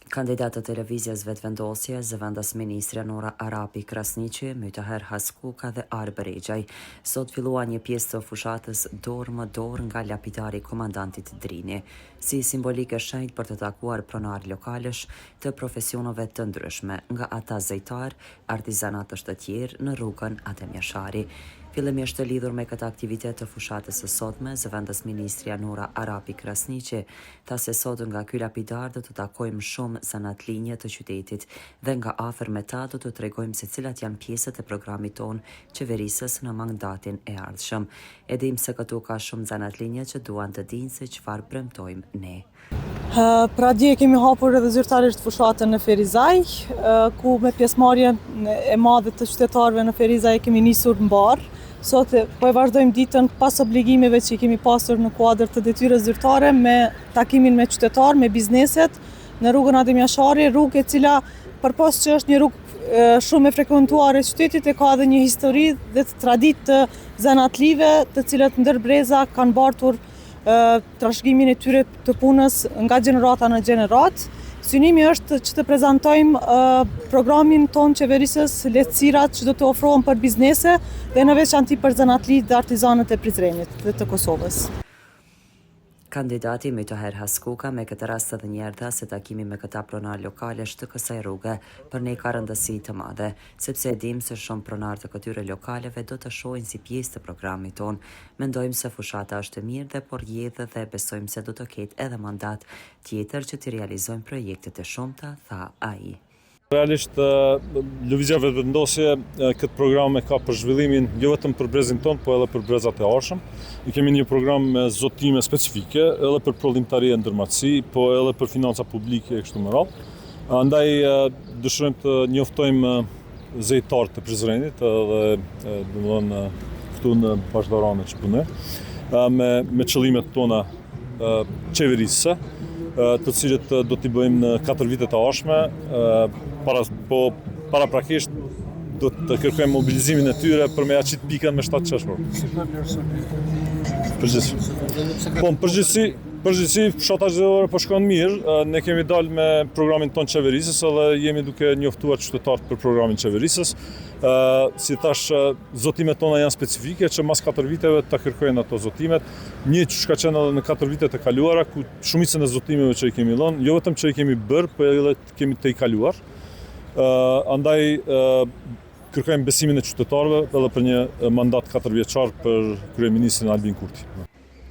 Kandidatë të televizjes vetëvendosje, zëvendas ministre Nora Arapi Krasniqi, Mytaher Haskuka dhe Arber Rexhaj, sot fillua një pjesë të fushatës dorë më dorë nga lapidari komandantit Drini, si simbolike shenjtë për të takuar pronar lokalësh të profesionove të ndryshme, nga ata zejtar, artizanatës të tjerë në rrugën Adem Jashari. Fillimisht të lidhur me këtë aktivitet të fushatës së sotme, zëvendas ministrja Nora Arapi Krasniqi tha se sot nga ky lapidar do të takojmë shumë zanatlinje të qytetit dhe nga afër me ta do të tregojmë se cilat janë pjesët e programit ton qeverisës në mandatin e ardhshëm. E dim se këtu ka shumë zanatlinje që duan të dinë se çfarë premtojmë ne. Pra dje kemi hapur edhe zyrtarisht fushatën në Ferizaj, ku me pjesëmarrjen e madhe të qytetarëve në Ferizaj kemi nisur mbar. Sot po e vazhdojmë ditën pas obligimeve që i kemi pasur në kuadër të detyrës zyrtare me takimin me qytetarë, me bizneset në rrugën Adem Jashari, rrugë e cila përpos që është një rrugë shumë e frekuentuar e qytetit, e ka edhe një histori dhe të traditë të zanatlive, të cilët ndër breza kanë bartur trashëgimin e tyre të punës nga gjenerata në gjenerat. Synimi është që të prezantojmë programin ton qeverisës, lehtësirat që do të ofrohen për biznese dhe në veçanti për zanatlitë dhe artizanët e Prizrenit dhe të Kosovës. Kandidati Mytaher Haskuka me këtë rast edhe njerë dha se takimi me këta pronar lokalesh të kësaj rruge për ne ka rëndësi të madhe, sepse e dim se shumë pronar të këtyre lokaleve do të shohin si pjesë të programit ton. Mendojmë se fushata është e mirë dhe por jedhe dhe besojmë se do të ketë edhe mandat tjetër që të realizojmë projekte të shumta, tha ai. Realisht, lëvizja vetëvendosje këtë program e ka për zhvillimin jo vetëm për brezin ton, po edhe për brezat e arshëm. Ne kemi një program me zotime specifike, edhe për prodhimtari e ndërmarrësi, po edhe për financa publike e kështu me radhë. Andaj dëshirojmë të njoftojmë zejtarët e Prizrenit edhe domethënë këtu në bashkëdhënie që punojmë me qëllimet tona qeverisëse, të cilët do t'i bëjmë në 4 vitet e ardhshme, paraprakisht do të kërkojmë mobilizimin e tyre për me aqit pikën me 7 qeshmër. Përgjithësi, fushatja zgjedhore po shkon mirë, ne kemi dalë me programin ton qeverisës edhe jemi duke njoftuar qytetarët për programin qeverisës. Si thash, zotimet tona janë specifike që mas 4 viteve të kërkojnë ato zotimet, një që ka qenë edhe në 4 vitet e kaluara, ku shumicën e zotimeve që i kemi dhënë, jo vetëm që i kemi bërë, por edhe kemi të i kaluar. Andaj kërkojmë besimin e qytetarëve edhe për një mandat 4 vjeçar për kryeministrin Albin Kurti.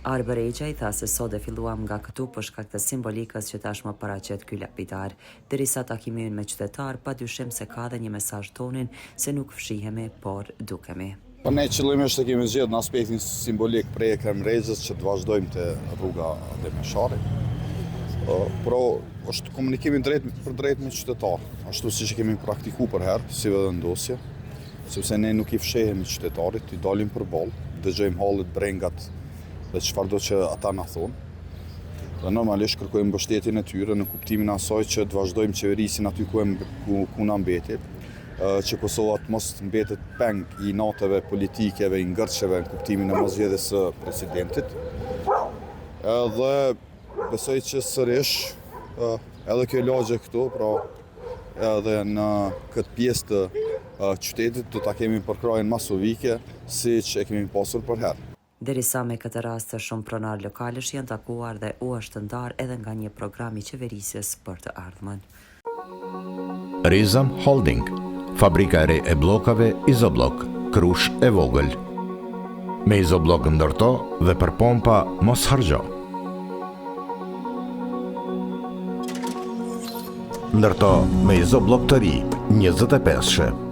Arber Rexhaj tha se sot e filluam nga këtu për shkak të simbolikës që tashmë paraqet ky lapidar. Derisa takimi me qytetar, padyshim se ka dhe një mesazh tonin se nuk fshihemi, por dukemi. Po ne qëllimisht e kemi zgjedhur në aspektin simbolik për Ekrem Rexhës që të vazhdojmë te rruga Adem Jashari. Pro është komunikimi drejt për drejt me qytetar, ashtu siç e kemi praktikuar për herë si vetëvendosje, sepse ne nuk i fshehemi qytetarit, i dalim përballë, dëgjojmë hallet, brengat dhe çfarë do që ata na thonë. Dhe normalisht kërkojmë mbështetjen e tyre në kuptimin asaj që të vazhdojmë qeverisin aty ku na mbetet, që Kosova të mos mbetet peng i natëve politikeve, i ngërçeve në kuptimin e mosvjedhjes së presidentit. Dhe besoj që sërish edhe kjo lagje këtu, pra edhe në këtë pjesë të qytetit do ta kemi përkrajën masovike siç e kemi pasur për herë. Derisa me këtë rast shumë pronar lokalësh janë takuar dhe u është ndarë edhe nga një program i qeverisjes për të ardhmen. Rizam Holding, fabrika e re e bllokave Izoblok, Krush e vogël. Me Izoblok ndërto dhe për pompa mos harxho. Ndërto me Izoblok të ri, 25.